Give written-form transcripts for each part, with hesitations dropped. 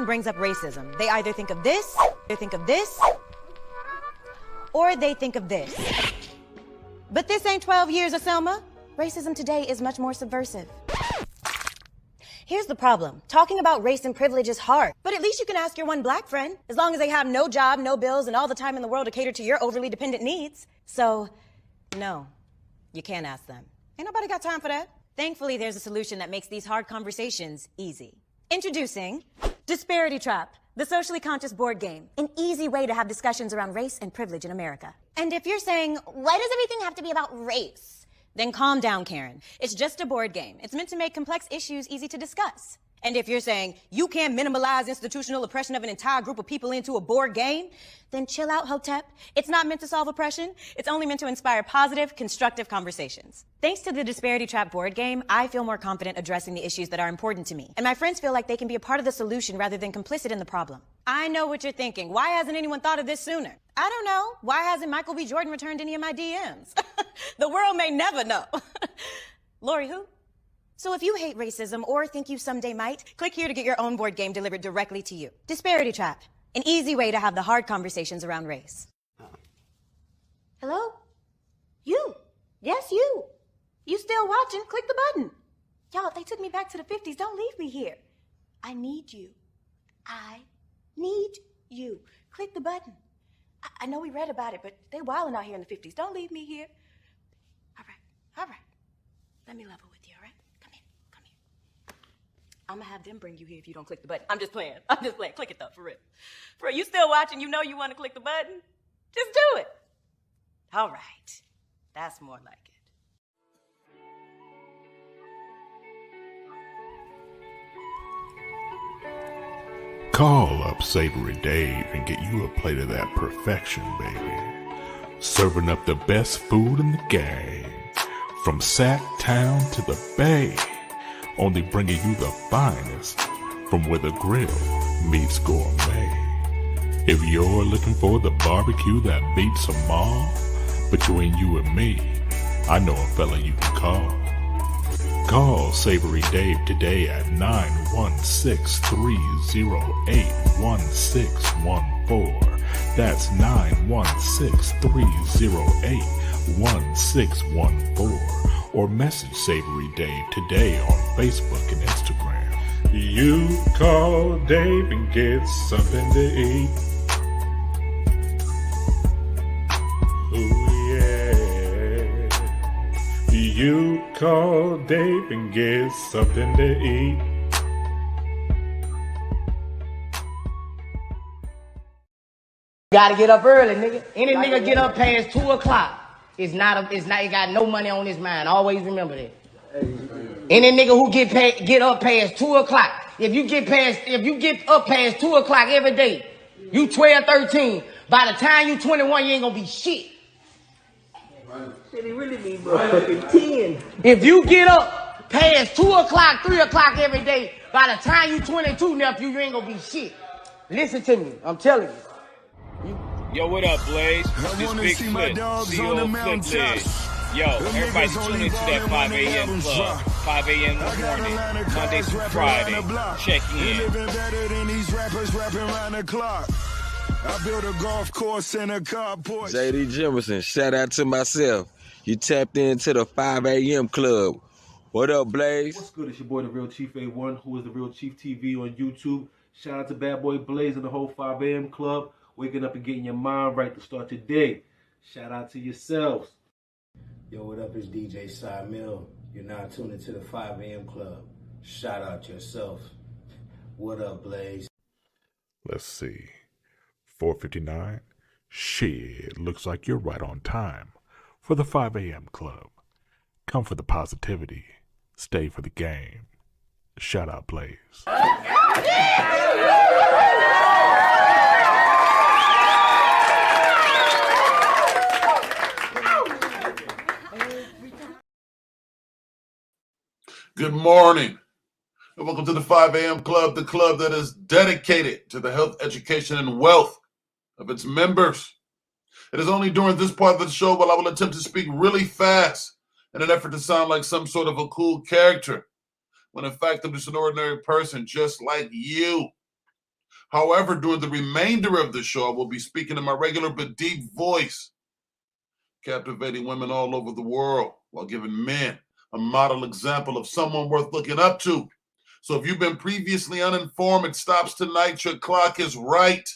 someone brings up racism, they either think of this, they think of this, or they think of this. But this ain't 12 years of Selma. Racism today is much more subversive. Here's the problem. Talking about race and privilege is hard, but at least you can ask your one black friend, as long as they have no job, no bills, and all the time in the world to cater to your overly dependent needs. So, no, you can't ask them. Ain't nobody got time for that. Thankfully, there's a solution that makes these hard conversations easy. Introducing Disparity Trap, the socially conscious board game, an easy way to have discussions around race and privilege in America. And if you're saying, why does everything have to be about race? Then calm down, Karen. It's just a board game. It's meant to make complex issues easy to discuss. And if you're saying you can't minimalize institutional oppression of an entire group of people into a board game, then chill out, Hotep. It's not meant to solve oppression. It's only meant to inspire positive, constructive conversations. Thanks to the Disparity Trap board game, I feel more confident addressing the issues that are important to me. And my friends feel like they can be a part of the solution rather than complicit in the problem. I know what you're thinking. Why hasn't anyone thought of this sooner? I don't know. Why hasn't Michael B. Jordan returned any of my DMs? The world may never know. Lori, who? So if you hate racism or think you someday might, click here to get your own board game delivered directly to you. Disparity Trap, an easy way to have the hard conversations around race. Hello? You? Yes, you. You still watching? Click the button. Y'all, they took me back to the 50s. Don't leave me here. I need you. I need you. Click the button. I know we read about it, but they wilding out here in the 50s. Don't leave me here. All right. Let me level with you, all right? Come here. I'm gonna have them bring you here if you don't click the button. I'm just playing. Click it though, for real. For real, you still watching, you know you wanna click the button? Just do it. All right. That's more like it. Call up Savory Dave and get you a plate of that perfection, baby. Serving up the best food in the game. From Sacktown to the Bay. Only bringing you the finest from where the grill meets gourmet. If you're looking for the barbecue that beats them all, between you and me, I know a fella you can call. Call Savory Dave today at 916-308-1614. That's 916-308-1614. Or message Savory Dave today on Facebook and Instagram. You call Dave and get something to eat. Ooh, yeah. You call Dave and get something to eat. Gotta get up early, nigga. Any nigga get up past 2 o'clock. It got no money on his mind. Always remember that. Any nigga who get up past 2 o'clock. If you get up past 2 o'clock every day, you 12, 13. By the time you 21, you ain't gonna be shit. Shit, he really be motherfucking 10. If you get up past 2 o'clock, 3 o'clock every day, by the time you 22, nephew, you ain't gonna be shit. Listen to me. I'm telling you. Yo, what up, Blaze? I wanna Big see my Flip, dogs CEO on the Flip mountaintop. Leg. Yo, everybody tune into that 5 a.m. club. 5 a.m. in the morning, Monday through Friday. Check in. Living better than these rappers rapping around the clock. I built a golf course and a carport. JD Jimerson, shout out to myself. You tapped into the 5 a.m. club. What up, Blaze? What's good? It's your boy, The Real Chief A1, who is The Real Chief TV on YouTube. Shout out to Bad Boy Blaze and the whole 5 a.m. club. Waking up and getting your mind right to start your day. Shout out to yourselves. Yo, what up? It's DJ Cy Mill. You're now tuned into the 5 a.m. club. Shout out yourself. What up, Blaze? Let's see. 4:59. Shit, looks like you're right on time for the 5 a.m. club. Come for the positivity. Stay for the game. Shout out, Blaze. Good morning, and welcome to the 5 a.m. club, the club that is dedicated to the health, education, and wealth of its members. It is only during this part of the show where I will attempt to speak really fast in an effort to sound like some sort of a cool character, when in fact I'm just an ordinary person just like you. However, during the remainder of the show, I will be speaking in my regular but deep voice, captivating women all over the world while giving men a model example of someone worth looking up to. So if you've been previously uninformed, it stops tonight. Your clock is right.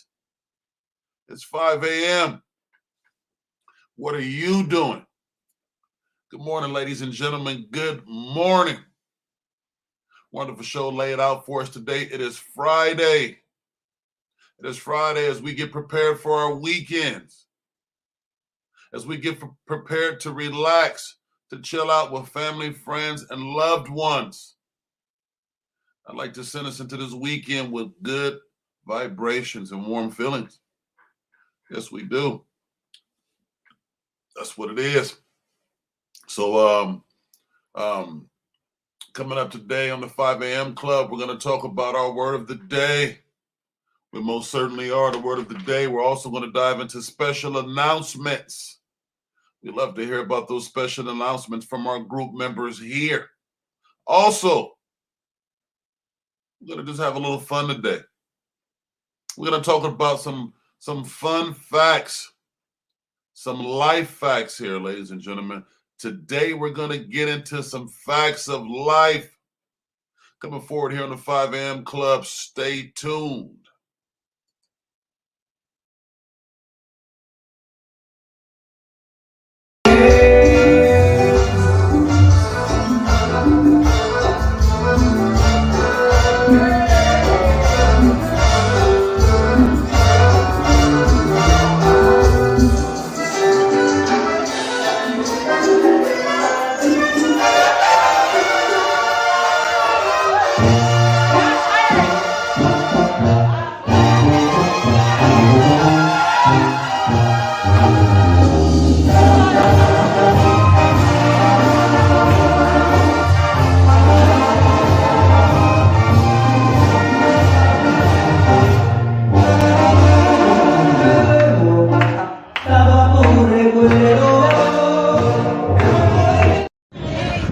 It's 5 a.m. What are you doing? Good morning, ladies and gentlemen. Good morning. Wonderful show laid out for us today. It is Friday. It is Friday as we get prepared for our weekends, as we get prepared to relax, to chill out with family, friends, and loved ones. I'd like to send us into this weekend with good vibrations and warm feelings. Yes, we do. That's what it is. So, coming up today on the 5 a.m. Club, we're going to talk about our word of the day. We most certainly are the word of the day. We're also going to dive into special announcements. We love to hear about those special announcements from our group members here. Also, we're going to just have a little fun today. We're going to talk about some fun facts, some life facts here, ladies and gentlemen. Today, we're going to get into some facts of life. Coming forward here on the 5 a.m. Club, stay tuned.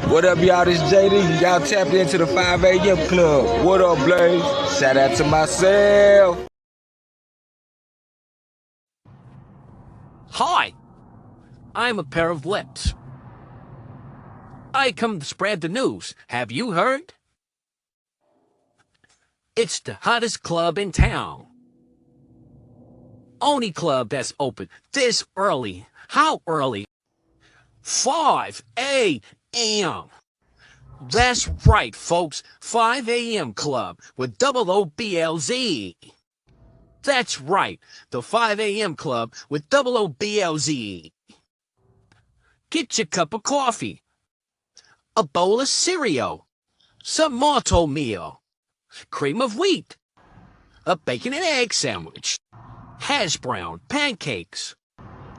What up, y'all? This JD. Y'all tapped into the 5 a.m. Club. What up, Blaze? Shout out to myself. Hi, I'm a pair of lips. I come to spread the news. Have you heard? It's the hottest club in town. Only club that's open this early. How early? 5 a.m. That's right, folks. 5 a.m. Club with Double OBLZ. That's right, the 5 a.m. Club with Double OBLZ. Get your cup of coffee, a bowl of cereal, some malto meal, cream of wheat, a bacon and egg sandwich, hash brown pancakes,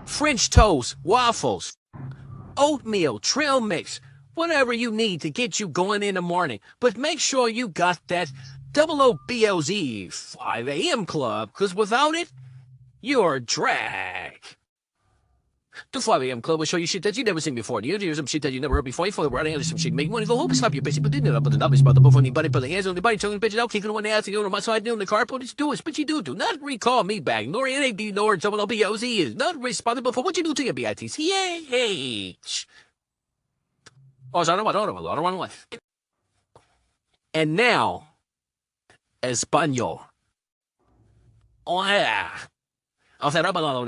French toast, waffles, oatmeal, trail mix, whatever you need to get you going in the morning. But make sure you got that Double OBLZ 5 a.m. Club, because without it, you're a drag. The 5 a.m. Club will show you shit that you never seen before. You hear some shit that you never heard before. You feel running out some shit, make money, go home and slap your bitch, but then up with the numbers about the before anybody put their hands on the body, telling the bitches out, kicking one ass, and on my side, doing the carpool, just do it. But you do not recall me back, nor NAD, nor Double OBLZ is not responsible for what you do to your BITCH. Oh, so I don't run away. And now, Espanol. Oh, yeah. O sea, no, a little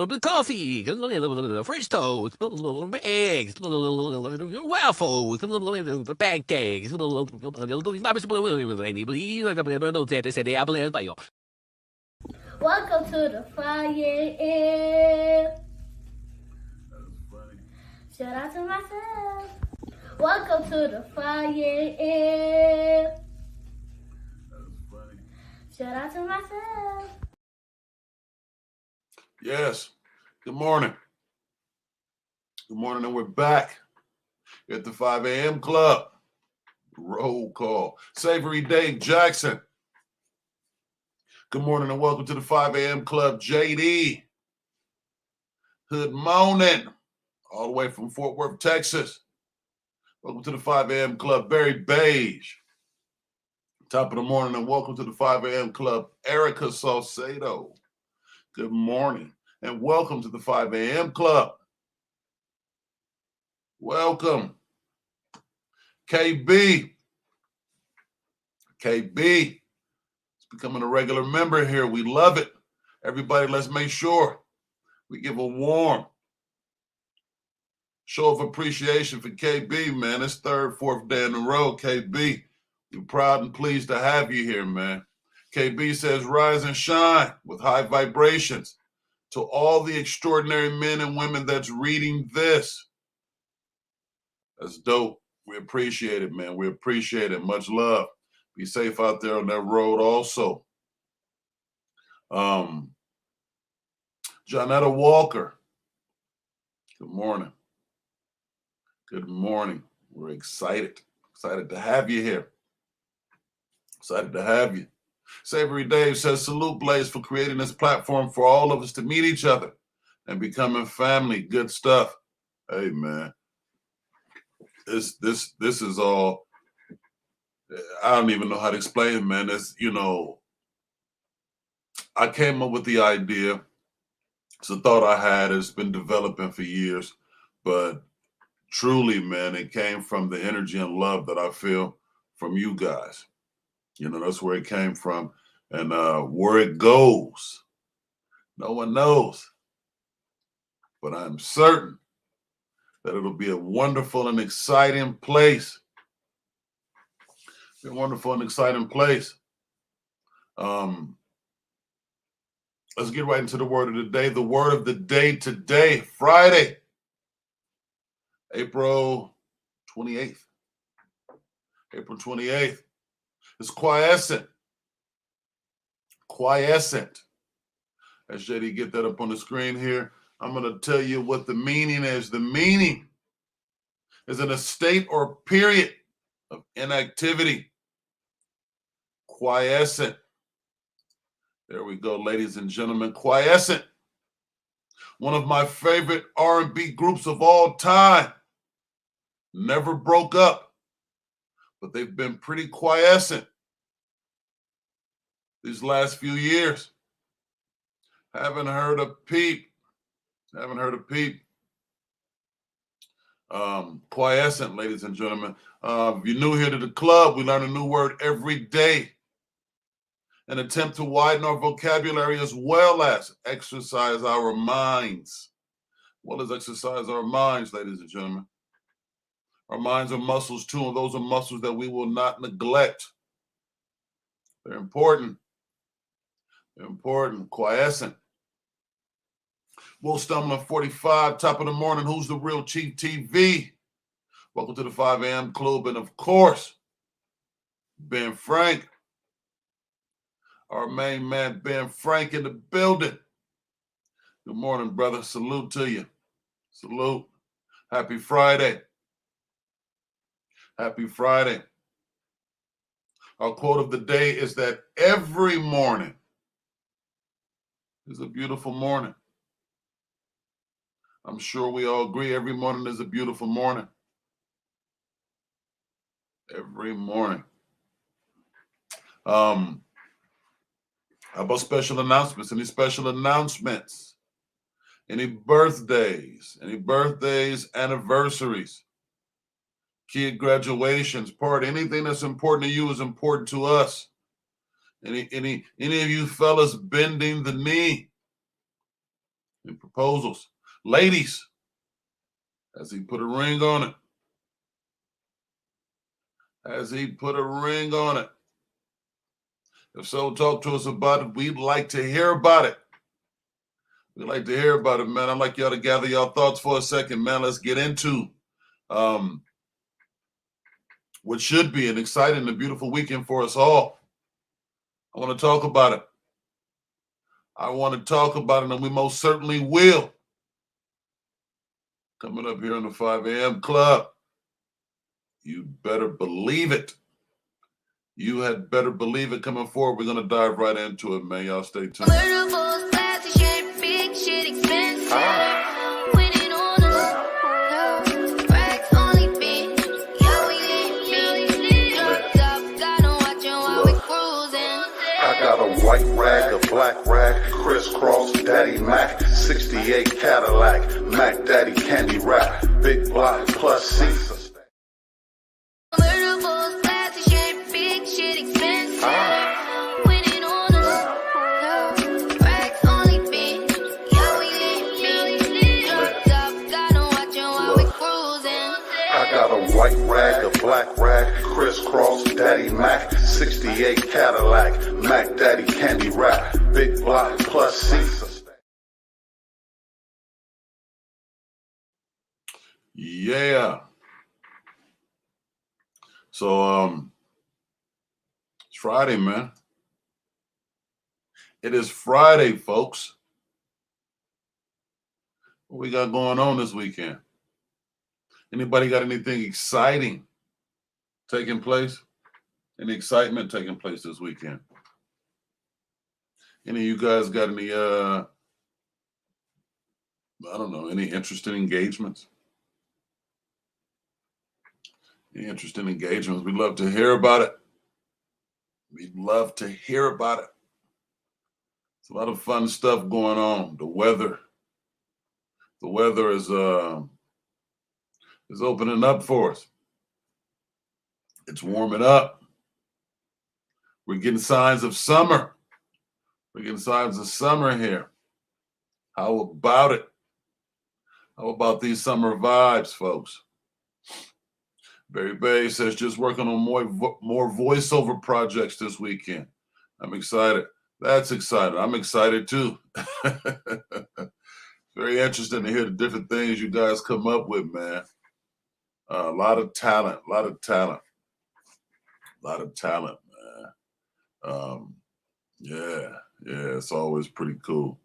bit of coffee, a little French toast, a little eggs, a little waffles, a little pancakes, a little Welcome to the 5 a.m. Shout out to myself. Welcome to the 5 a.m. Shout out to myself. Yes. Good morning. Good morning, and we're back at the 5 a.m. Club. Roll call. Savory Dave Jackson. Good morning, and welcome to the 5 a.m. Club. JD. Good morning. all the way from Fort Worth, Texas. Welcome to the 5 a.m. Club, Barry Beige. Top of the morning, and welcome to the 5 a.m. Club, Erica Salcedo. Good morning, and welcome to the 5 a.m. Club. Welcome. KB. KB is becoming a regular member here. We love it. Everybody, let's make sure we give a warm show of appreciation for KB, man. It's third, fourth day in a row. KB, we're proud and pleased to have you here, man. KB says, rise and shine with high vibrations to all the extraordinary men and women that's reading this. That's dope. We appreciate it, man. We appreciate it. Much love. Be safe out there on that road also. Jonetta Walker. Good morning. Good morning. We're excited. Excited to have you here. Excited to have you. Savory Dave says, salute Blaze for creating this platform for all of us to meet each other and becoming family. Good stuff. Hey, man. This is all, I don't even know how to explain it, man. It's, you know, I came up with the idea. It's a thought I had. It's been developing for years. But truly, man, it came from the energy and love that I feel from you guys. You know, that's where it came from. And where it goes, no one knows. But I'm certain that it'll be a wonderful and exciting place. A wonderful and exciting place. Let's get right into the word of the day. The word of the day today, Friday, April 28th. April 28th. It's quiescent. Quiescent. As JD get that up on the screen here, I'm going to tell you what the meaning is. The meaning is in a state or period of inactivity. Quiescent. There we go, ladies and gentlemen. Quiescent. One of my favorite R&B groups of all time. Never broke up, but they've been pretty quiescent these last few years. Haven't heard a peep. Haven't heard a peep. Quiescent, ladies and gentlemen. If you're new here to the club, we learn a new word every day. An attempt to widen our vocabulary as well as exercise our minds. Well as exercise our minds, ladies and gentlemen. Our minds are muscles too, and those are muscles that we will not neglect. They're important. They're important. Quiescent. Will Stumbler 45, top of the morning. Who's the Real Chief TV? Welcome to the 5 a.m. Club. And of course, Ben Frank. Our main man, Ben Frank, in the building. Good morning, brother. Salute to you. Salute. Happy Friday. Happy Friday. Our quote of the day is that every morning is a beautiful morning. I'm sure we all agree every morning is a beautiful morning. Every morning. How about special announcements? Any special announcements? Any birthdays? Any birthdays, anniversaries, kid graduations, party, anything that's important to you is important to us. Any of you fellas bending the knee? Any proposals? Ladies, has he put a ring on it? Has he put a ring on it? If so, talk to us about it. We'd like to hear about it. We'd like to hear about it, man. I'd like y'all to gather y'all thoughts for a second, man. Let's get into what should be an exciting and beautiful weekend for us all. I want to talk about it. I want to talk about it, and we most certainly will. Coming up here on the 5 a.m. Club. You better believe it. You had better believe it coming forward. We're going to dive right into it, man. Y'all stay tuned. white rag, a black rag, crisscross, Daddy Mac, 68 Cadillac, Mac Daddy candy wrap, big block plus seats. White rag, a black rag, crisscross, Daddy Mac, 68 Cadillac, Mac Daddy candy wrap, big block plus seats. Yeah. So, it's Friday, man. It is Friday, folks. What we got going on this weekend? Anybody got anything exciting taking place? Any excitement taking place this weekend? Any of you guys got any, I don't know, any interesting engagements? Any interesting engagements? We'd love to hear about it. We'd love to hear about it. It's a lot of fun stuff going on. The weather is opening up for us. It's warming up. We're getting signs of summer. We're getting signs of summer here. How about it? How about these summer vibes, folks? Barry Bay says just working on more voiceover projects this weekend. I'm excited. That's exciting. I'm excited too. Very interesting to hear the different things you guys come up with, man. A lot of talent, man. Yeah, it's always pretty cool.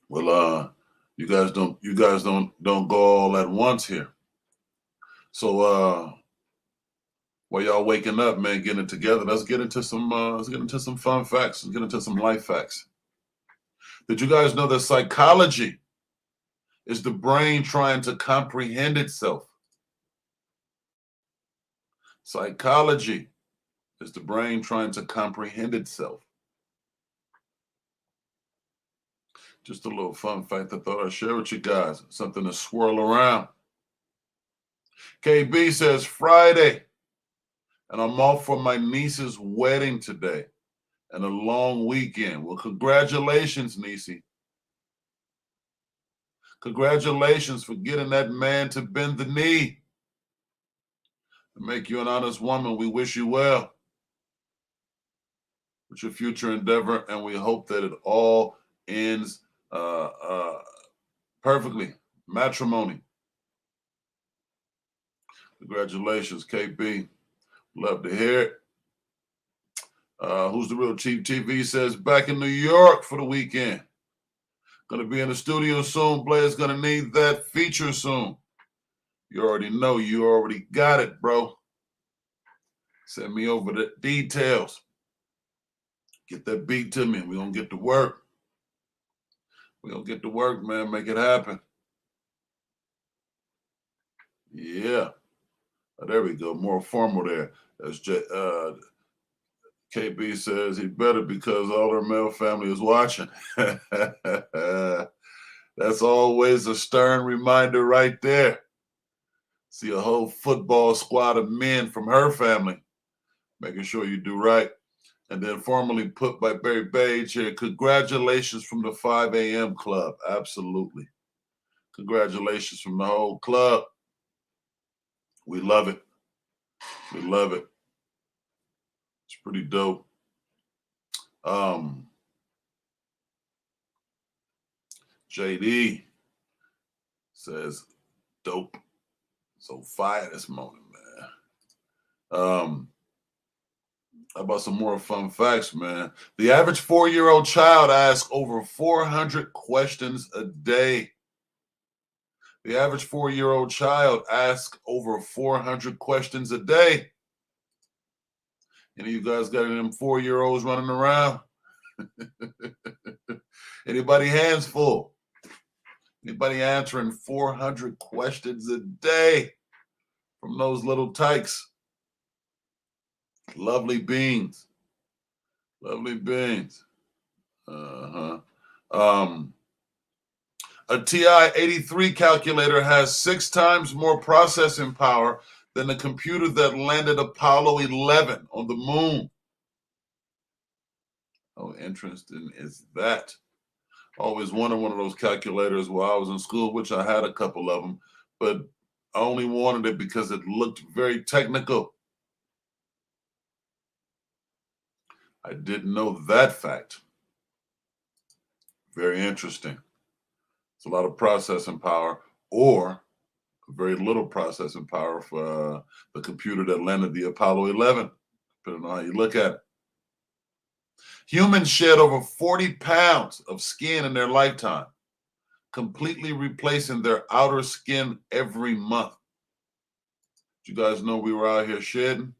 Well, you guys don't go all at once here. So while y'all waking up, man, getting it together, let's get into some fun facts. Let's get into some life facts. Did you guys know that psychology is the brain trying to comprehend itself? Psychology is the brain trying to comprehend itself. Just a little fun fact I thought I'd share with you guys. Something to swirl around. KB says Friday, and I'm off for my niece's wedding today and a long weekend. Well, congratulations, Niecy. Congratulations for getting that man to bend the knee. To make you an honest woman, we wish you well with your future endeavor, and we hope that it all ends perfectly. Matrimony. Congratulations, KB. Love to hear it. Who's the Real Chief TV says back in New York for the weekend. Gonna be in the studio soon. Blair's gonna need that feature soon. You already know. You already got it, bro. Send me over the details. Get that beat to me. We're gonna get to work. We're gonna get to work, man. Make it happen. Yeah. Oh, there we go. More formal there. As KB says, he better because all her male family is watching. That's always a stern reminder right there. See a whole football squad of men from her family making sure you do right. And then formally put by Barry Page here, congratulations from the 5 a.m. club. Absolutely. Congratulations from the whole club. We love it. We love it. It's pretty dope. JD says, dope. So fire this morning, man. How about some more fun facts, man? The average 4-year-old child asks over 400 questions a day. The average 4-year-old child asks over 400 questions a day. Any of you guys got any of them 4-year-olds running around? Anybody hands full? Anybody answering 400 questions a day from those little tykes? Lovely beans. Lovely beans. A TI-83 calculator has 6 times more processing power than the computer that landed Apollo 11 on the moon. How interesting is that? I always wanted one of those calculators while I was in school, which I had a couple of them, but I only wanted it because it looked very technical. I didn't know that fact. Very interesting. It's a lot of processing power, or very little processing power for the computer that landed the Apollo 11, depending on how you look at it. Humans shed over 40 pounds of skin in their lifetime, completely replacing their outer skin every month. Did you guys know we were out here shedding?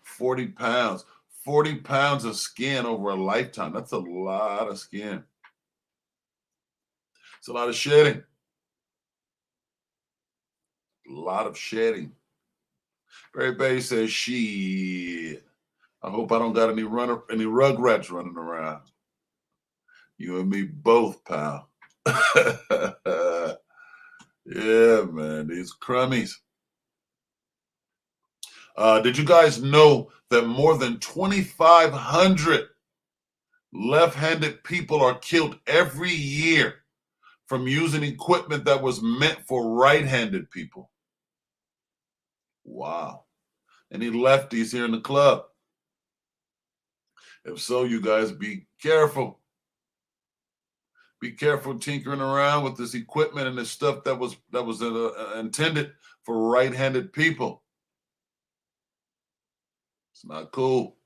40 pounds. 40 pounds of skin over a lifetime. That's a lot of skin. It's a lot of shedding. A lot of shedding. Barry Bay says, shit. I hope I don't got any rugrats running around. You and me both, pal. Yeah, man, these crummies. Did you guys know that more than 2,500 left-handed people are killed every year from using equipment that was meant for right-handed people? Wow. Any lefties here in the club? If so, you guys be careful. Be careful tinkering around with this equipment and this stuff that was intended for right-handed people. It's not cool.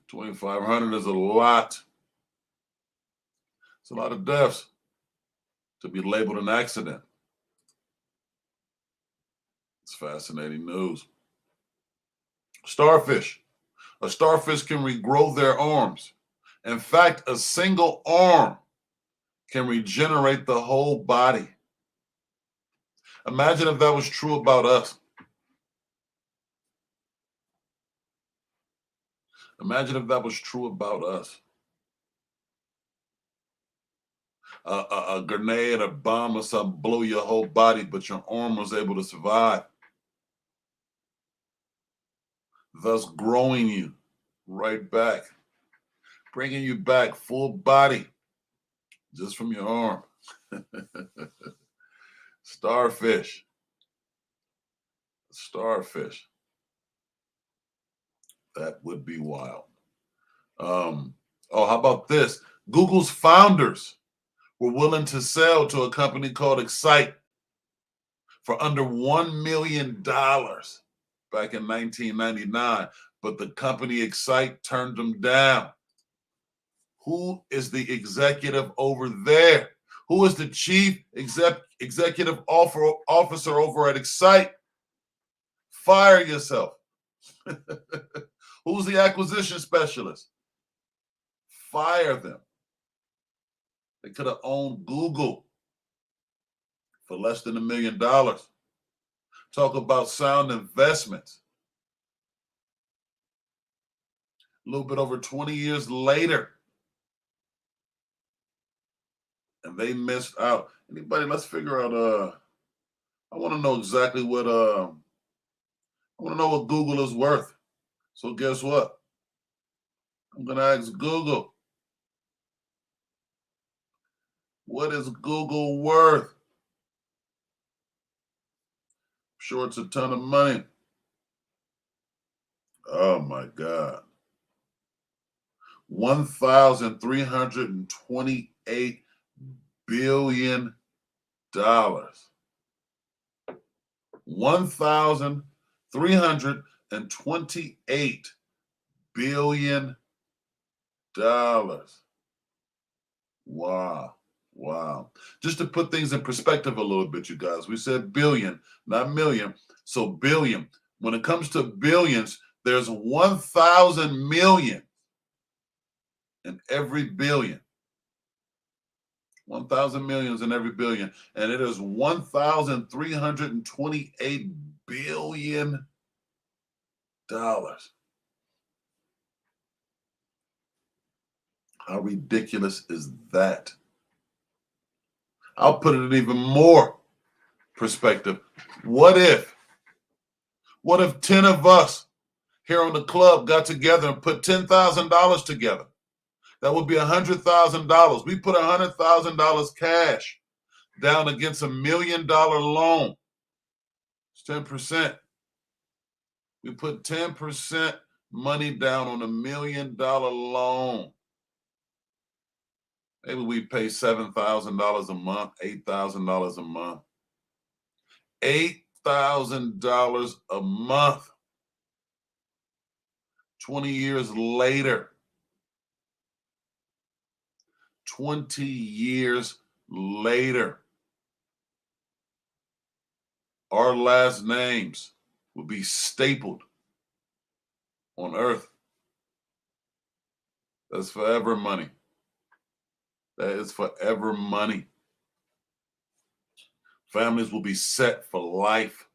2,500 is a lot. It's a lot of deaths to be labeled an accident. It's fascinating news. Starfish. A starfish can regrow their arms. In fact, a single arm can regenerate the whole body. Imagine if that was true about us. Imagine if that was true about us. A grenade, a bomb, or something blow your whole body, but your arm was able to survive, thus growing you right back, bringing you back full body just from your arm. Starfish. Starfish. That would be wild. How about this? Google's founders were willing to sell to a company called Excite for under $1 million back in 1999, but the company Excite turned them down. Who is the executive over there? Who is the chief executive officer over at Excite? Fire yourself. Who's the acquisition specialist? Fire them. They could have owned Google for less than $1 million. Talk about sound investments. A little bit over 20 years later, and they missed out. Anybody? Let's figure out. I want to know exactly what. I want to know what Google is worth. So guess what? I'm gonna ask Google. What is Google worth? I'm sure it's a ton of money. Oh my God. $1,328 billion. $1,328 billion. Wow. Wow. Just to put things in perspective a little bit, you guys, we said billion, not million. So billion. When it comes to billions, there's 1,000 million in every billion. 1,000 millions in every billion. And it is $1,328 billion. How ridiculous is that? I'll put it in even more perspective. What if 10 of us here on the club got together and put $10,000 together? That would be $100,000. We put $100,000 cash down against $1 million loan. It's 10%. We put 10% money down on $1 million loan. Maybe we pay $7,000 a month, $8,000 a month. $8,000 a month. 20 years later. 20 years later. Our last names will be stapled on earth. That's forever money. That is forever money. Families will be set for life.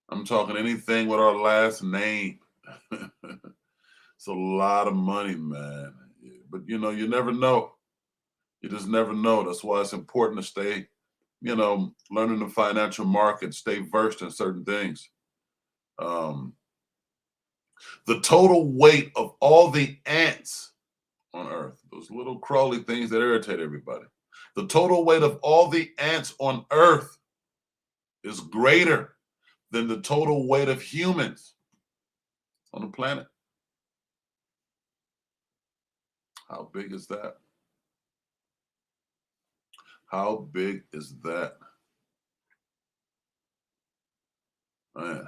I'm talking anything with our last name. It's a lot of money, man. But, you never know. You just never know. That's why it's important to stay, learning the financial market, stay versed in certain things. The total weight of all the ants on Earth, those little crawly things that irritate everybody, the total weight of all the ants on Earth is greater than the total weight of humans on the planet. How big is that? How big is that? Man.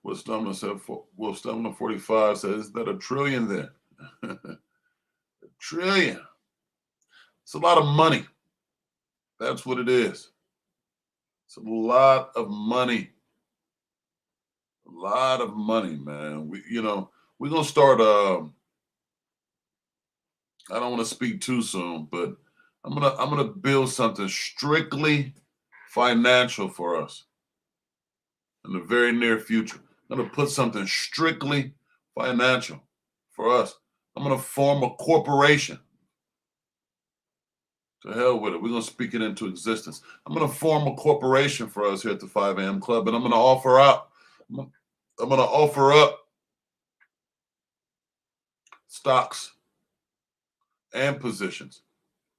Will Stumner said, Will Stumner 45 says, is that $1 trillion there? $1 trillion. It's a lot of money. That's what it is. It's a lot of money. A lot of money, man. We're gonna start. I don't want to speak too soon, but I'm gonna build something strictly financial for us in the very near future. I'm gonna put something strictly financial for us. I'm gonna form a corporation. To hell with it. We're gonna speak it into existence. I'm gonna form a corporation for us here at the 5 a.m. Club, and I'm gonna offer up stocks and positions.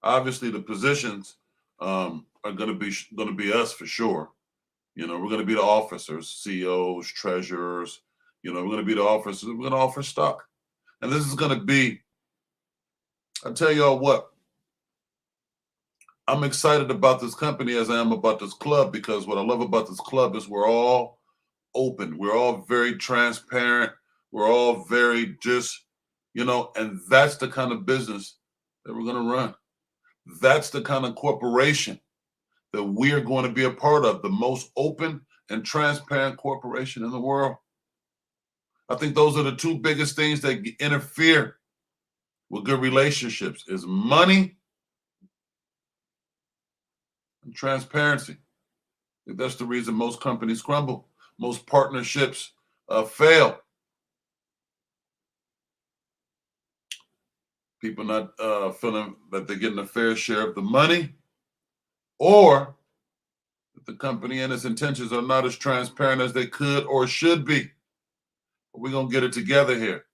Obviously, the positions are gonna be us for sure. We're gonna be the officers, CEOs, treasurers. We're gonna be the officers. We're gonna offer stock, and this is gonna be. I tell y'all what. I'm excited about this company as I am about this club, because what I love about this club is we're all open. We're all very transparent. We're all very just, and that's the kind of business that we're going to run. That's the kind of corporation that we're going to be a part of, the most open and transparent corporation in the world. I think those are the two biggest things that interfere with good relationships is money and transparency. I think that's the reason most companies crumble. Most partnerships fail. People not feeling that they're getting a fair share of the money, or that the company and its intentions are not as transparent as they could or should be. But we're going to get it together here.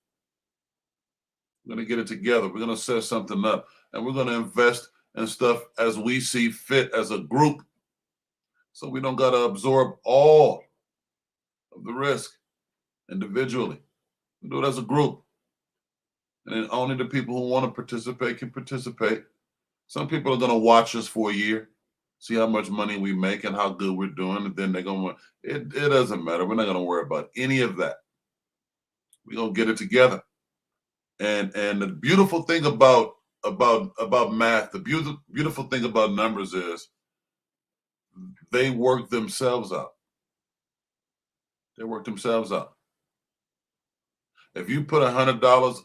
We're going to get it together. We're going to set something up, and we're going to invest in stuff as we see fit as a group. So we don't got to absorb all of the risk individually. We do it as a group. And then only the people who want to participate can participate. Some people are going to watch us for a year, see how much money we make and how good we're doing, and then they're going to, it doesn't matter. We're not going to worry about any of that. We're going to get it together. And the beautiful thing about math, the beautiful thing about numbers is they work themselves out. They work themselves out. If you put $100,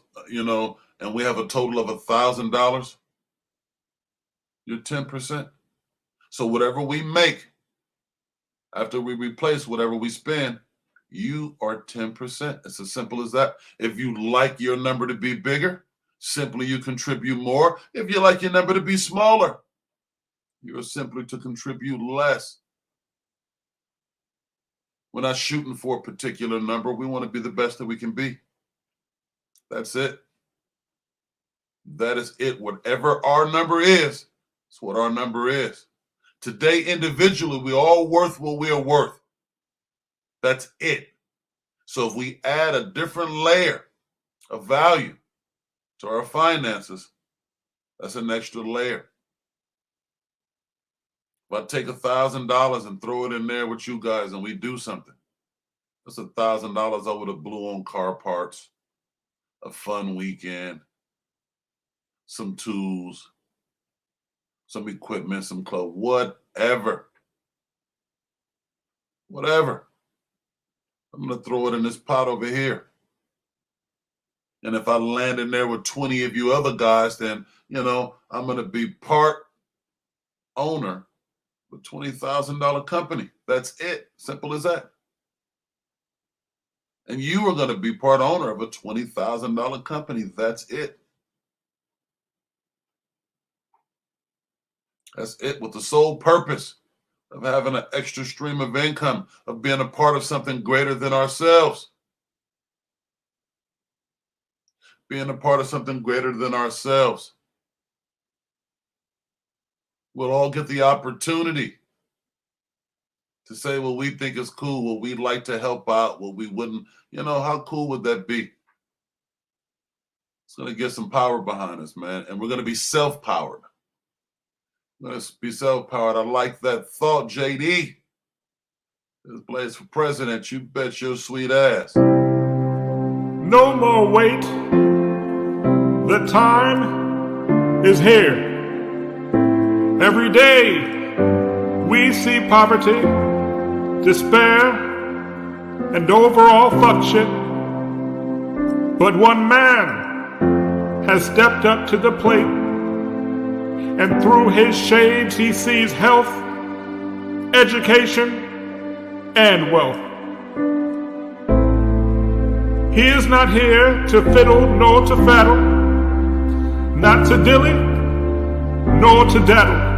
and we have a total of $1,000, you're 10%. So whatever we make after we replace whatever we spend, you are 10%. It's as simple as that. If you like your number to be bigger, simply you contribute more. If you like your number to be smaller, you're simply to contribute less. We're not shooting for a particular number. We want to be the best that we can be. That's it. That is it. Whatever our number is, it's what our number is. Today, individually, we're all worth what we are worth. That's it. So if we add a different layer of value to our finances, that's an extra layer. If I take $1,000 and throw it in there with you guys and we do something, that's $1,000 I would have blew on car parts, a fun weekend, some tools, some equipment, some clothes, whatever. I'm going to throw it in this pot over here. And if I land in there with 20 of you other guys, then, I'm going to be part owner of a $20,000 company. That's it. Simple as that. And you are going to be part owner of a $20,000 company. That's it. That's it, with the sole purpose of having an extra stream of income, of being a part of something greater than ourselves. Being a part of something greater than ourselves. We'll all get the opportunity to say what we think is cool, what we'd like to help out, what we wouldn't. How cool would that be? It's going to get some power behind us, man. And we're going to be self-powered. Let's be self-powered. I like that thought, JD. This Blaze for president. You bet your sweet ass. No more wait. The time is here. Every day we see poverty, despair, and overall fuck shit. But one man has stepped up to the plate. And through his shades, he sees health, education, and wealth. He is not here to fiddle nor to faddle, not to dilly nor to daddle.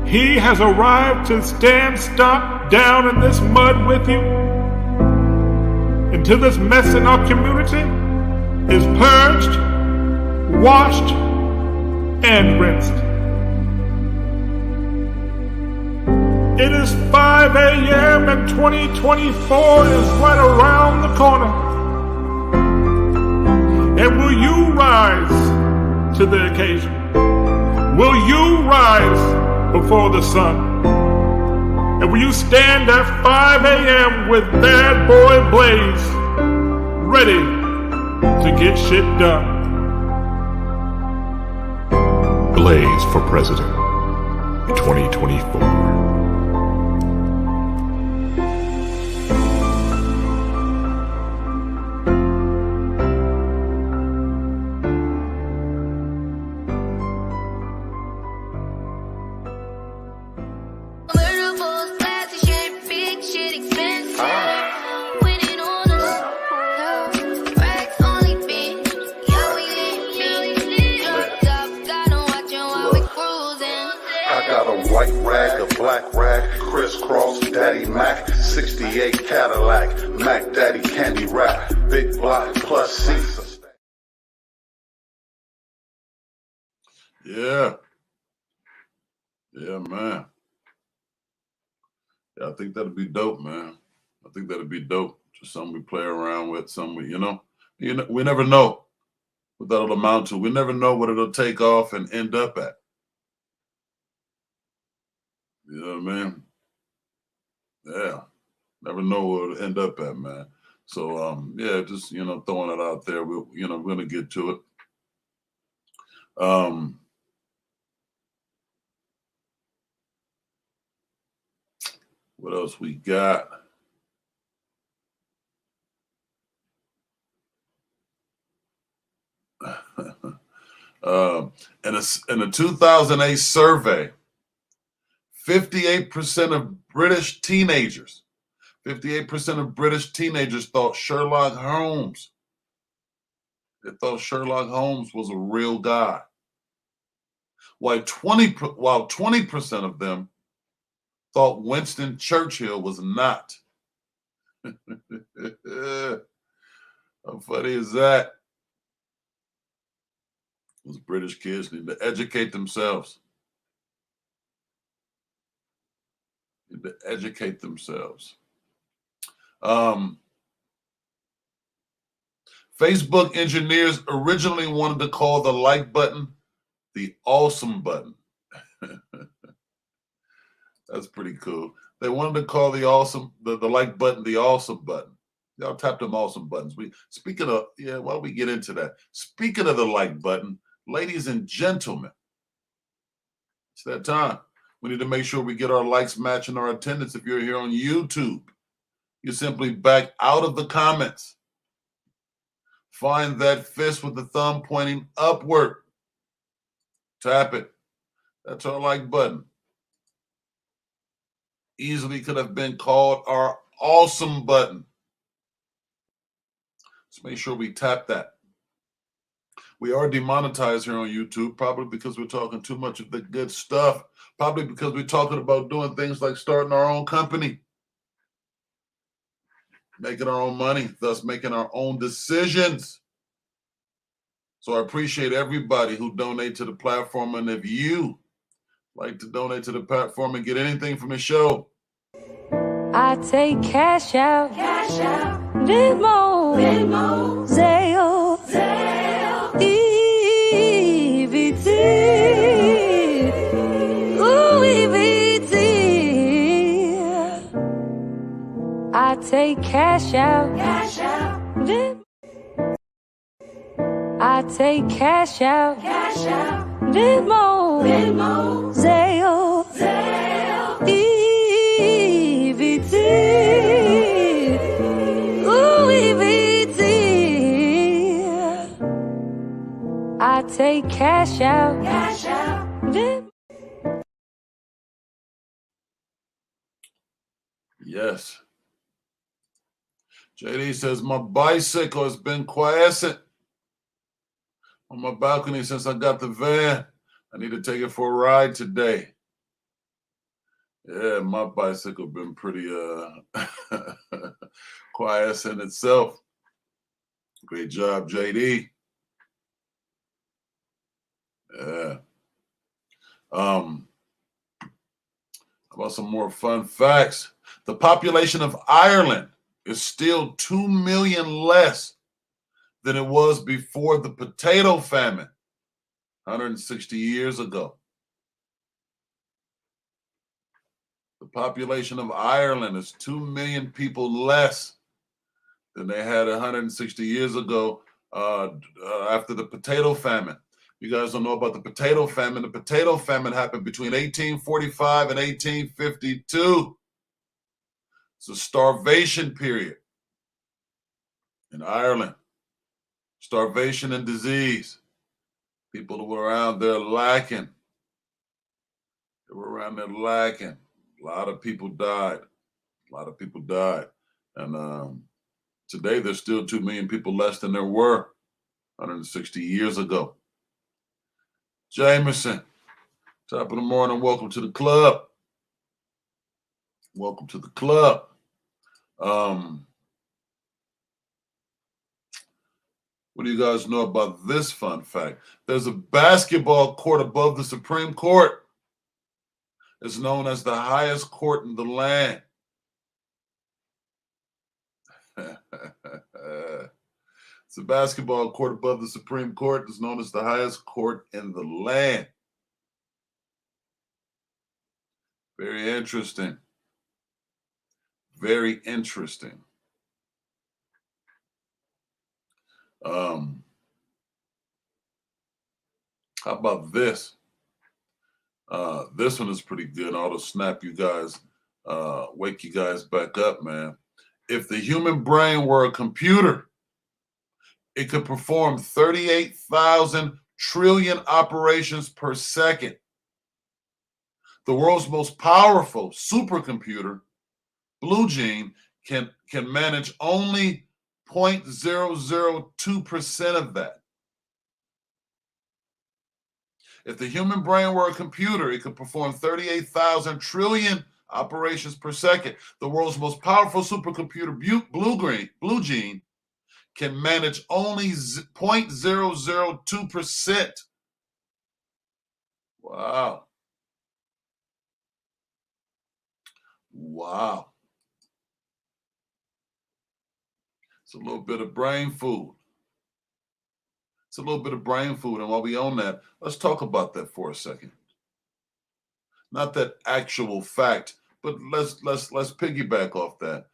He has arrived to stand stock down in this mud with you until this mess in our community is purged, washed, and rinsed. It is 5 a.m. and 2024 is right around the corner. And will you rise to the occasion? Will you rise before the sun? And will you stand at 5 a.m. with Bad Boy Blaze, ready to get shit done? Blaze for President 2024. Crisscross, Daddy Mac, 68 Cadillac, Mac Daddy candy wrap, big block plus seats. Yeah, man. Yeah, I think that'd be dope, man. I think that'd be dope. Just something we play around with, something we never know what that'll amount to. We never know what it'll take off and end up at. You know what I mean? Yeah. Never know where it'll end up at, man. So, just, throwing it out there. We're going to get to it. What else we got? In a 2008 survey, 58% of British teenagers thought Sherlock Holmes. They thought Sherlock Holmes was a real guy. While 20% of them thought Winston Churchill was not. How funny is that? Those British kids need to educate themselves. Facebook engineers originally wanted to call the like button the awesome button. That's pretty cool. They wanted to call the like button the awesome button. Y'all tap them awesome buttons. While we get into that, speaking of the like button, ladies and gentlemen, it's that time. We need to make sure we get our likes matching our attendance. If you're here on YouTube, you simply back out of the comments. Find that fist with the thumb pointing upward. Tap it. That's our like button. Easily could have been called our awesome button. Let's make sure we tap that. We are demonetized here on YouTube, probably because we're talking too much of the good stuff. Probably because we're talking about doing things like starting our own company, making our own money, thus making our own decisions. So I appreciate everybody who donate to the platform. And if you like to donate to the platform and get anything from the show, I take cash out, Venmo, Zelle, EBT, EBT. I take cash out, I take cash out, Venmo, Zelle, EBT, EBT. I take cash out, yes. JD says, my bicycle has been quiescent on my balcony since I got the van. I need to take it for a ride today. Yeah, my bicycle been pretty quiescent itself. Great job, JD. Yeah. How about some more fun facts? The population of Ireland is still 2 million less than it was before the potato famine 160 years ago. The population of Ireland is 2 million people less than they had 160 years ago after the potato famine. You guys don't know about the potato famine. The potato famine happened between 1845 and 1852. It's a starvation period in Ireland. Starvation and disease. People who were around there lacking. They were around there lacking. A lot of people died. And today there's still 2 million people less than there were 160 years ago. Jameson, top of the morning. Welcome to the club. Welcome to the club. What do you guys know about this fun fact? There's a basketball court above the Supreme Court. It's known as the highest court in the land. It's a basketball court above the Supreme Court. It's known as the highest court in the land. Very interesting. Very interesting. How about this? This one is pretty good. I'll snap you guys, wake you guys back up, man. If the human brain were a computer, it could perform 38,000 trillion operations per second. The world's most powerful supercomputer, Blue Gene, can manage only 0.002% of that. If the human brain were a computer, it could perform 38,000 trillion operations per second. The world's most powerful supercomputer, Blue Gene, can manage only 0.002%. Wow. Wow. It's a little bit of brain food. It's a little bit of brain food. And while we own that, let's talk about that for a second. Not that actual fact, but let's piggyback off that.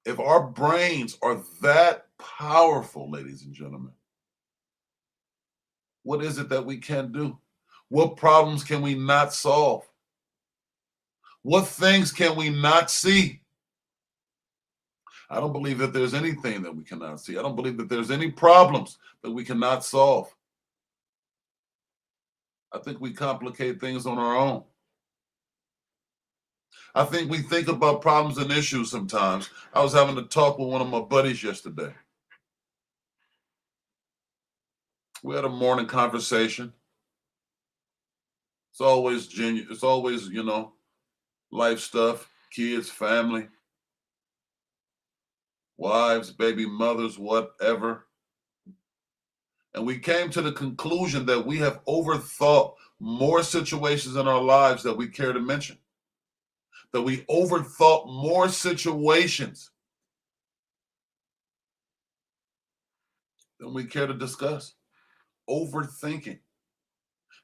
If our brains are that powerful, ladies and gentlemen, what is it that we can do? What problems can we not solve? What things can we not see? I don't believe that there's anything that we cannot see. I don't believe that there's any problems that we cannot solve. I think we complicate things on our own. I think we think about problems and issues sometimes. I was having a talk with one of my buddies yesterday. We had a morning conversation. It's always genuine. It's always, life stuff, kids, family, wives, baby mothers, whatever. And we came to the conclusion that we have overthought more situations in our lives that we care to mention. That we overthought more situations than we care to discuss. Overthinking.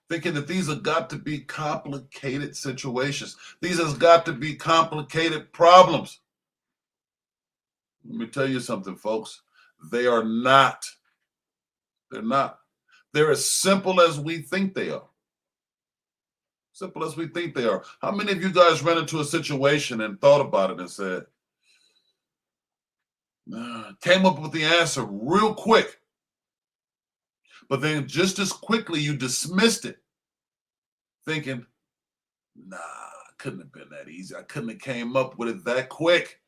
Thinking that these have got to be complicated situations. These have got to be complicated problems. Let me tell you something, folks. They are not. They're not. They're as simple as we think they are. Simple as we think they are. How many of you guys ran into a situation and thought about it and said, came up with the answer real quick, but then just as quickly you dismissed it, thinking, couldn't have been that easy. I couldn't have came up with it that quick.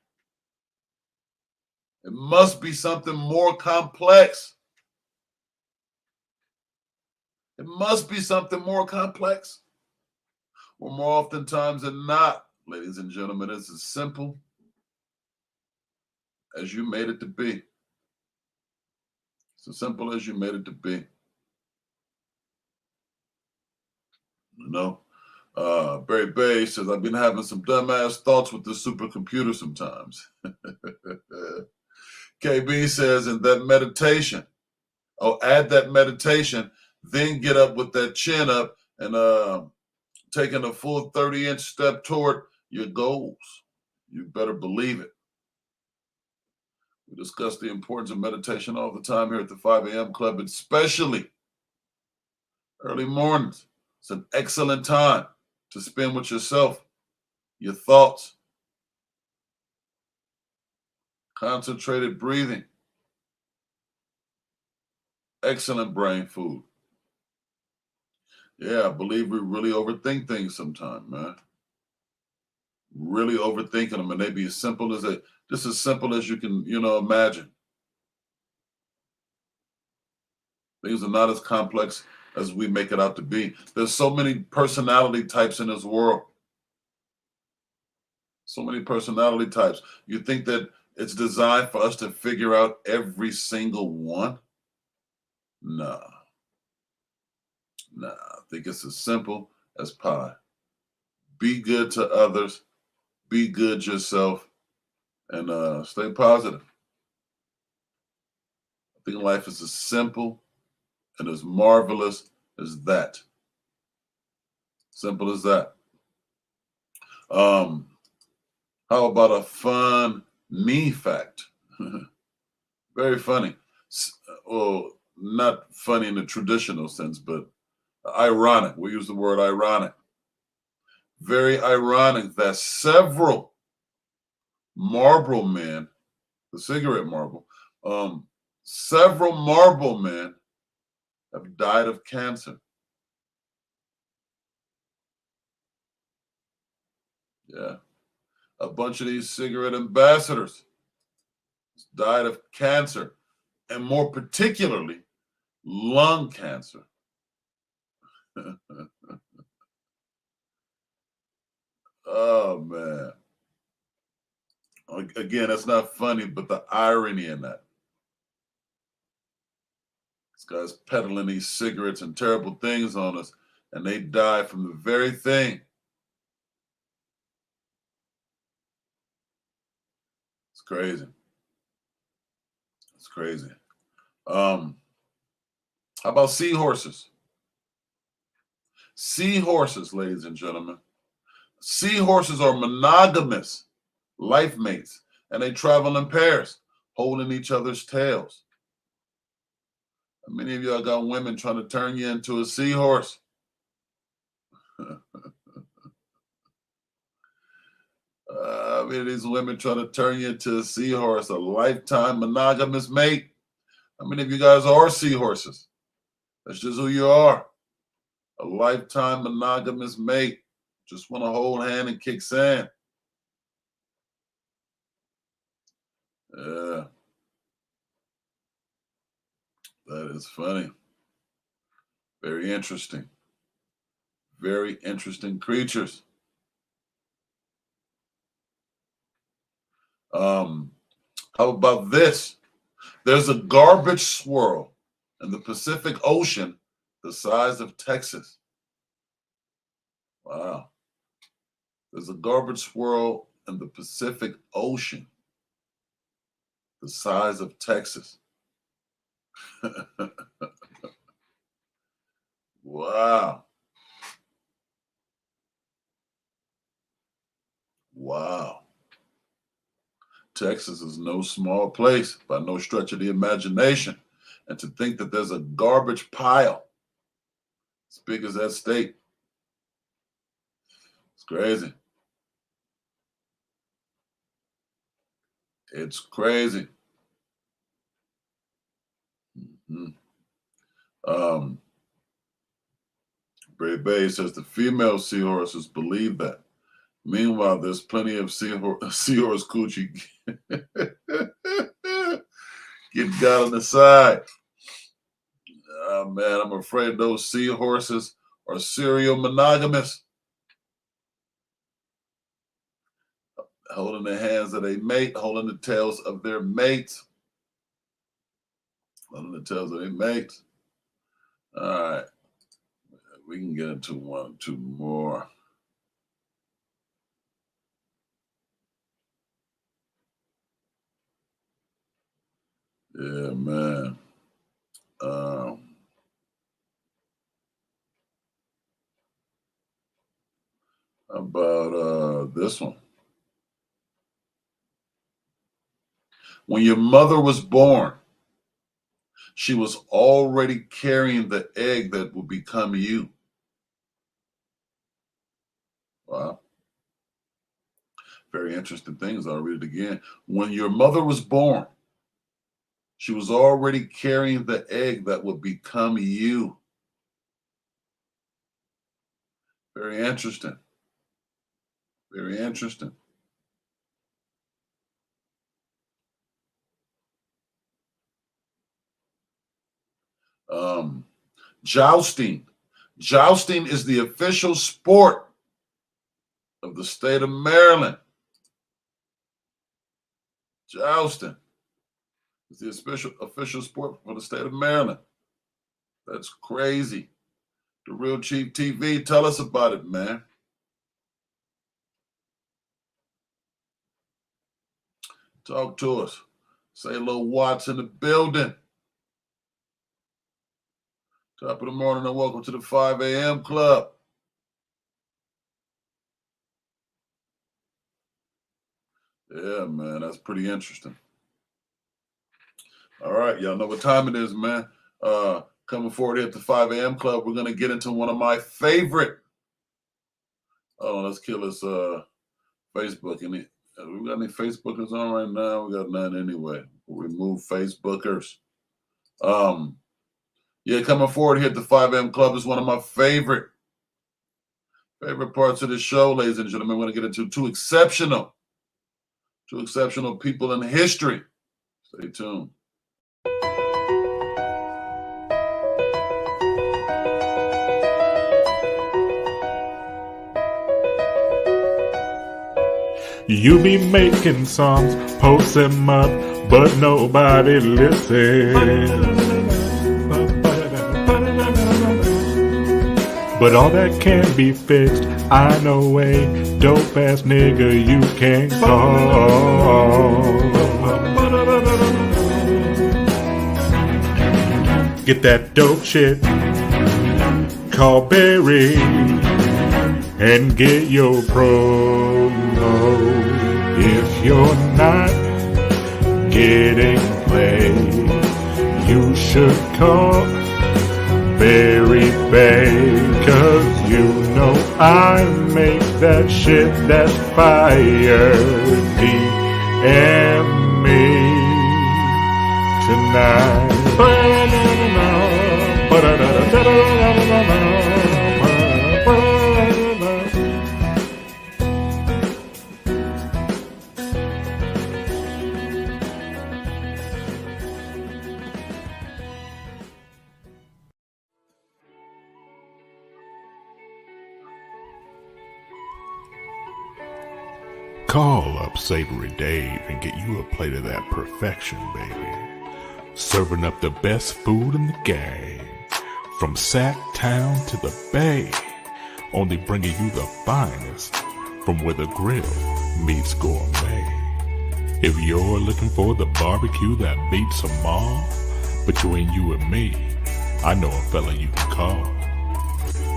It must be something more complex. It must be something more complex. Well, more oftentimes than not, ladies and gentlemen, it's as simple as you made it to be. It's as simple as you made it to be. Barry Bay says, I've been having some dumbass thoughts with this supercomputer sometimes. KB says, and that meditation, add that meditation, then get up with that chin up and taking a full 30-inch step toward your goals. You better believe it. We discuss the importance of meditation all the time here at the 5 a.m. Club, especially early mornings. It's an excellent time to spend with yourself, your thoughts, concentrated breathing, excellent brain food. Yeah, I believe we really overthink things sometimes, man. Really overthinking them, and they be as simple as just as simple as you can, imagine. Things are not as complex as we make it out to be. There's so many personality types in this world. So many personality types. You think that it's designed for us to figure out every single one? Nah. I think it's as simple as pie. Be good to others, be good yourself, and stay positive. I think life is as simple and as marvelous as that. Simple as that. How about a funny fact? Very funny. Well, not funny in the traditional sense, but ironic. We use the word ironic. Very ironic that several Marlboro men, the cigarette Marlboro, several Marlboro men have died of cancer. Yeah. A bunch of these cigarette ambassadors died of cancer, and more particularly, lung cancer. Oh, man. Again, that's not funny, but the irony in that. This guy's peddling these cigarettes and terrible things on us, and they die from the very thing. It's crazy. It's crazy. How about seahorses? Seahorses, ladies and gentlemen. Seahorses are monogamous life mates, and they travel in pairs, holding each other's tails. How many of y'all got women trying to turn you into a seahorse? I mean, these women trying to turn you into a seahorse, a lifetime monogamous mate. How many of you guys are seahorses? That's just who you are. A lifetime monogamous mate. Just want to hold hand and kick sand. Yeah. That is funny. Very interesting. Very interesting creatures. How about this? There's a garbage swirl in the Pacific Ocean the size of Texas. Wow. There's a garbage swirl in the Pacific Ocean the size of Texas. Wow. Wow. Texas is no small place by no stretch of the imagination. And to think that there's a garbage pile as big as that state, it's crazy. It's crazy. Bray Bay says the female seahorses believe that. Meanwhile, there's plenty of seahorse coochie getting got on the side. Oh, man, I'm afraid those seahorses are serial monogamous. Holding the hands of a mate, holding the tails of their mates. Holding the tails of their mates. All right. We can get into one or two more. Yeah, man. About this one. When your mother was born, she was already carrying the egg that will become you. Wow. Very interesting things. I'll read it again. When your mother was born, she was already carrying the egg that would become you. Very interesting. Very interesting. Jousting. Jousting is the official sport of the state of Maryland. Jousting is the official sport for the state of Maryland. That's crazy. The Real Chief TV, tell us about it, man. Talk to us. Say hello, Watts in the building. Top of the morning and welcome to the 5 a.m. club. Yeah, man, that's pretty interesting. All right, y'all know what time it is, man. Coming forward here at the 5 a.m. club, we're going to get into one of my favorite. Oh, let's kill this Facebook. We got any Facebookers on right now? We got none anyway. We'll remove Facebookers. Yeah, coming forward here at the 5 a.m. Club is one of my favorite parts of the show, ladies and gentlemen. We're going to get into two exceptional people in history. Stay tuned. You be making songs, post them up, but nobody listens. But all that can be fixed. I know a dope ass nigga you can call. Get that dope shit, call Barry, and get your promo. If you're not getting played, you should call Barry Bay, 'cause you know I make that shit that's fire. DM me tonight. Call up Savory Dave and get you a plate of that perfection, baby. Serving up the best food in the game. From Sacktown to the Bay. Only bringing you the finest from where the grill meets gourmet. If you're looking for the barbecue that beats them all, between you and me, I know a fella you can call.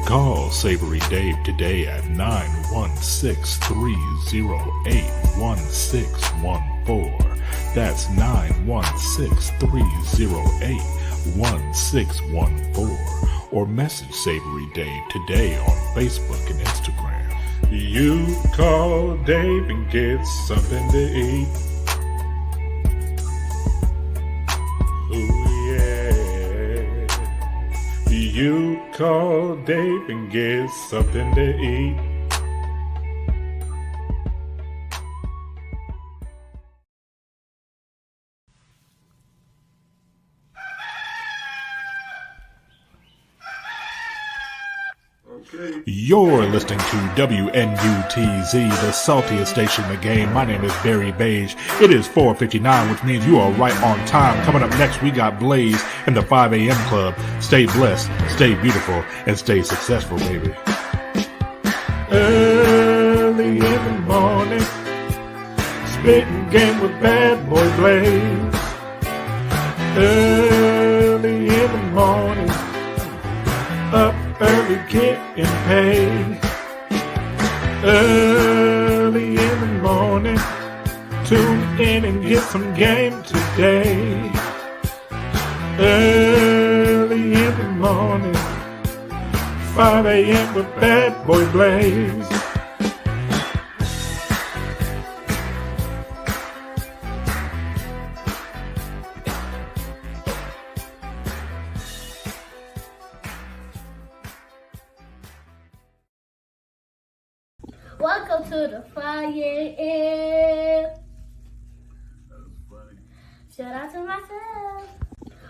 Call Savory Dave today at 916-308-1614. That's 916-308-1614. Or message Savory Dave today on Facebook and Instagram. You call Dave and get something to eat. Ooh, yeah. You call Dave and get something to eat. You're listening to WNUTZ, the saltiest station in the game. My name is Barry Beige. It is 4:59, which means you are right on time. Coming up next, we got Blaze in the 5 a.m. Club. Stay blessed, stay beautiful, and stay successful, baby. Early in the morning, spitting game with Bad Boy Blaze. Early in the morning, up early getting paid. Early in the morning, tune in and get some game today. Early in the morning, 5 a.m. with Bad Boy Blaze. Welcome to the 5 a.m. Shout out to myself.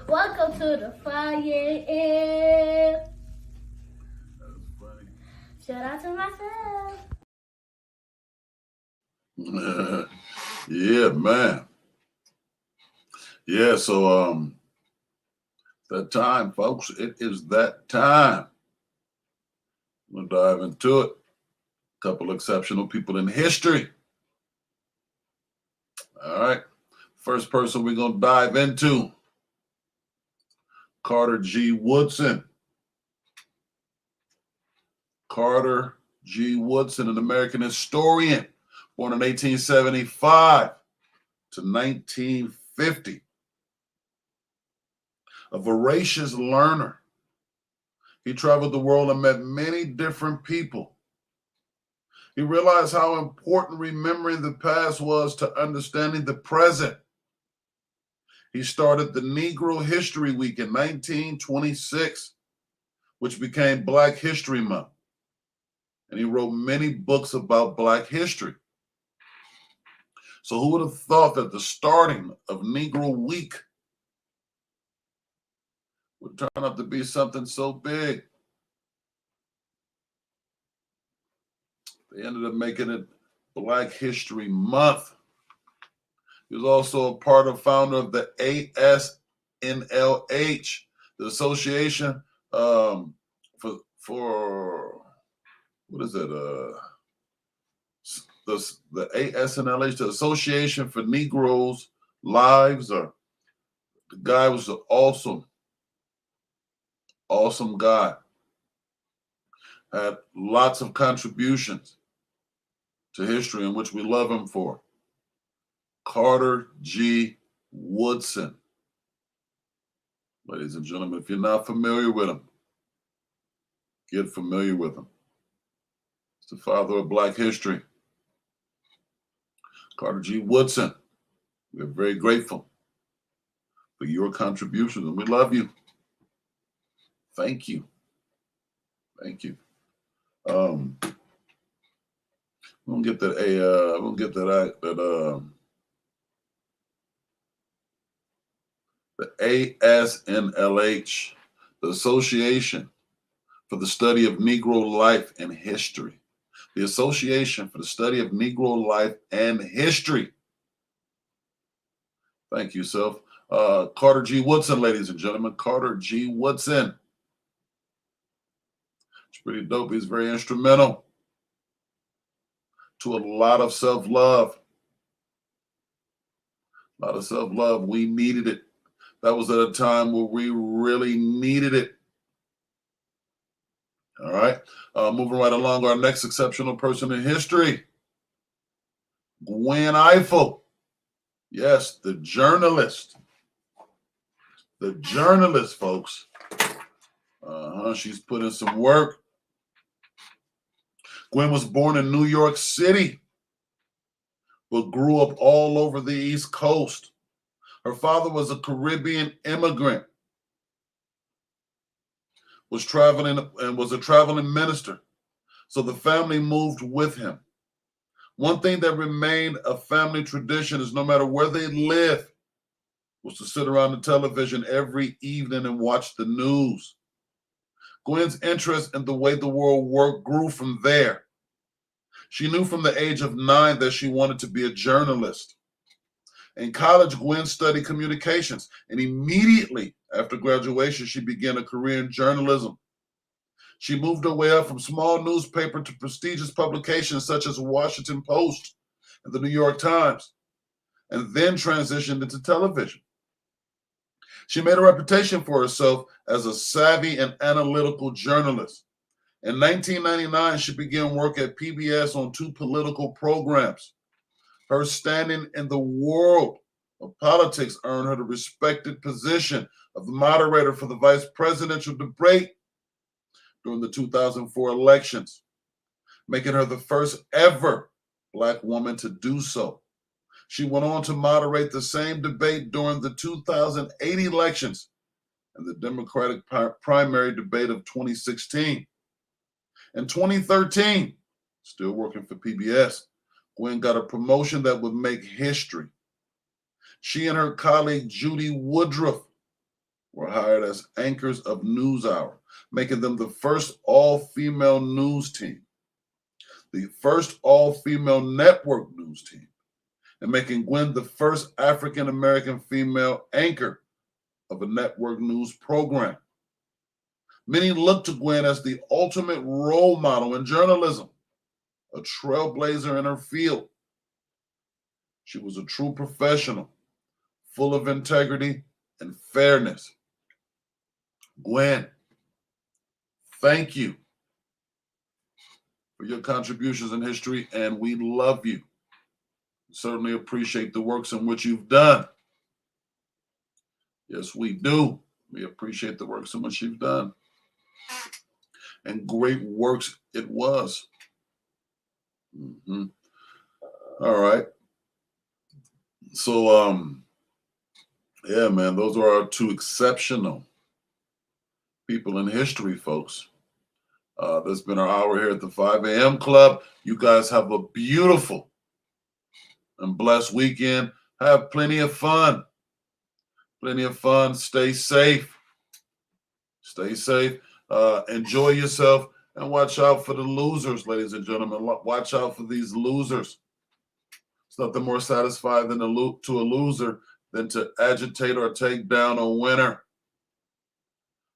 Welcome to the 5 a.m. Shout out to myself. Yeah, man. Yeah, so that time, folks. It is that time. We'll dive into it. Couple exceptional people in history. All right. First person we're going to dive into, Carter G. Woodson. Carter G. Woodson, an American historian, born in 1875 to 1950. A voracious learner. He traveled the world and met many different people. He realized how important remembering the past was to understanding the present. He started the Negro History Week in 1926, which became Black History Month. And he wrote many books about Black history. So who would have thought that the starting of Negro Week would turn out to be something so big? They ended up making it Black History Month. He was also a founder of the ASNLH, the Association for what is it? The ASNLH, the Association for Negroes' Lives. Or the guy was an awesome guy. Had lots of contributions to history, in which we love him for. Carter G. Woodson. Ladies and gentlemen, if you're not familiar with him, get familiar with him. He's the father of Black history. Carter G. Woodson, we're very grateful for your contributions, and we love you. Thank you. Thank you. We'll get that the ASNLH, the Association for the Study of Negro Life and History. The Association for the Study of Negro Life and History. Thank you, Self. Carter G. Woodson, ladies and gentlemen. Carter G. Woodson. It's pretty dope. He's very instrumental to a lot of self-love. A lot of self-love. We needed it. That was at a time where we really needed it. All right. Moving right along, our next exceptional person in history, Gwen Ifill. Yes, the journalist. The journalist, folks. She's put in some work. Gwen was born in New York City, but grew up all over the East Coast. Her father was a Caribbean immigrant, was a traveling minister. So the family moved with him. One thing that remained a family tradition is no matter where they lived, was to sit around the television every evening and watch the news. Gwen's interest in the way the world worked grew from there. She knew from the age of 9 that she wanted to be a journalist. In college, Gwen studied communications, and immediately after graduation, she began a career in journalism. She moved her way up from small newspaper to prestigious publications such as Washington Post and the New York Times, and then transitioned into television. She made a reputation for herself as a savvy and analytical journalist. In 1999, she began work at PBS on 2 political programs. Her standing in the world of politics earned her the respected position of the moderator for the vice presidential debate during the 2004 elections, making her the first ever Black woman to do so. She went on to moderate the same debate during the 2008 elections and the Democratic primary debate of 2016. In 2013, still working for PBS, Gwen got a promotion that would make history. She and her colleague Judy Woodruff were hired as anchors of NewsHour, making them the first all-female news team, the first all-female network news team, and making Gwen the first African-American female anchor of a network news program. Many look to Gwen as the ultimate role model in journalism, a trailblazer in her field. She was a true professional, full of integrity and fairness. Gwen, thank you for your contributions in history, and we love you. Certainly appreciate the works in which you've done. Yes, we do. We appreciate the works in which you've done. And great works it was. All right. So Yeah, man, those are our two exceptional people in history, folks. That's been our hour here at the 5 a.m. Club. You guys have a beautiful and blessed weekend. Have plenty of fun. Plenty of fun. Stay safe. Stay safe. Enjoy yourself. And watch out for the losers, ladies and gentlemen. Watch out for these losers. It's nothing more satisfying than to a loser than to agitate or take down a winner.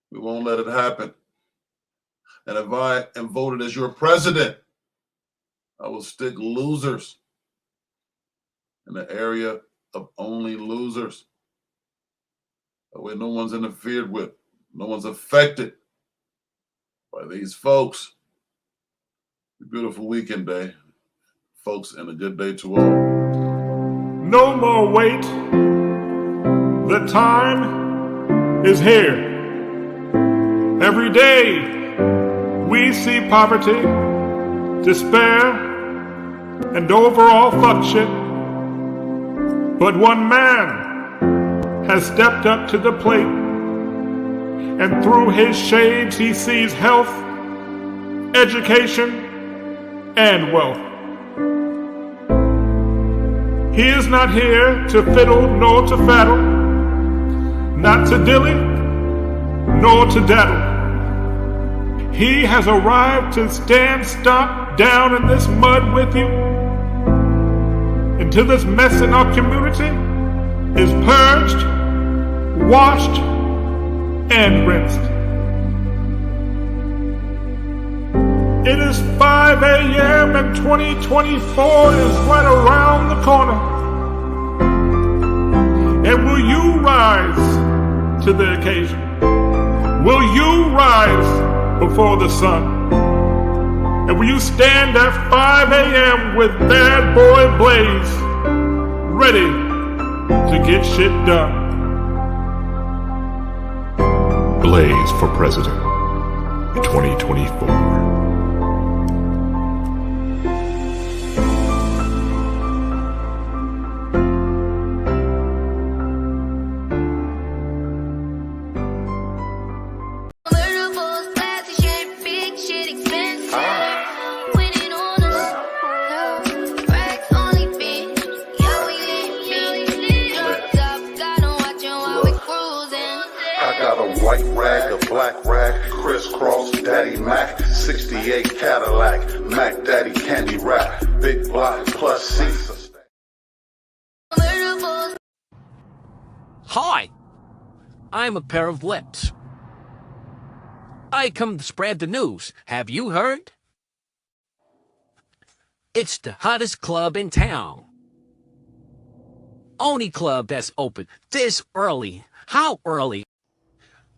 We won't let it happen. And if I am voted as your president, I will stick losers in the area of only losers. That way no one's interfered with. No one's affected by these folks. A beautiful weekend day, folks, and a good day to all. No more wait. The time is here. Every day we see poverty, despair, and overall fuck shit. But one man has stepped up to the plate, and through his shades he sees health, education, and wealth. He is not here to fiddle nor to faddle, not to dilly nor to daddle. He has arrived to stand stomp down in this mud with you until this mess in our community is purged, washed, and rinsed. It is 5 a.m. and 2024 is right around the corner. And will you rise to the occasion? Will you rise before the sun? And will you stand at 5 a.m. with Bad Boy Blaze, ready to get shit done? Blaze for president in 2024. Crisscross, Daddy Mac, 68 Cadillac, Mac Daddy Candy Rap, Big Block plus C. Hi, I'm a pair of lips. I come to spread the news. Have you heard? It's the hottest club in town. Only club that's open this early. How early?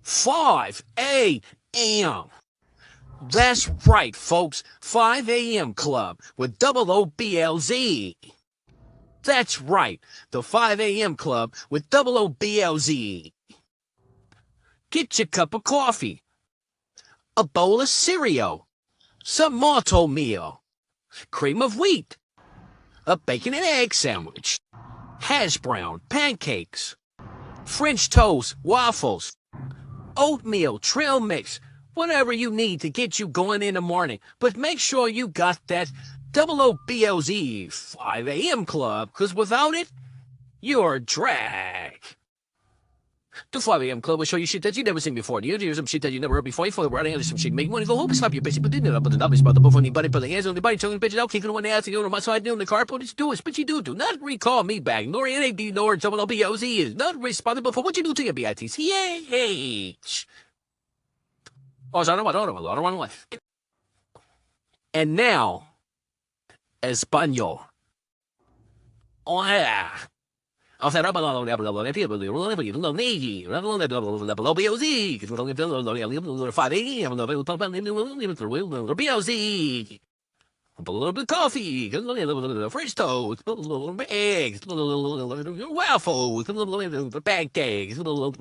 5 a.m. That's right, folks. 5 a.m. Club with Double OBLZ. That's right, the 5 a.m. Club with Double OBLZ. Get your cup of coffee, a bowl of cereal, some malto meal, cream of wheat, a bacon and egg sandwich, hash brown pancakes, French toast, waffles, oatmeal, trail mix, whatever you need to get you going in the morning. But make sure you got that Double OBLZ 5 a.m. Club, because without it, you're a drag. The 5 a.m. Club will show you shit that you never seen before. You do some shit that you never heard before. You feel running out some shit. Make money, go home and slap your bitch. But then up with the numbers about the before anybody put their hands on the body, telling the bitches out, kicking one ass, and on my side, doing the carport. Just do it. But you do not recall me back. Nor NAD, nor Double OBLZ is not responsible for what you do to your BITCH. Oh, I don't know. And now, Espanol. Oh, yeah. O sea, a little bit of coffee, a little French toast, a little eggs, a little waffles, a little pancakes, a little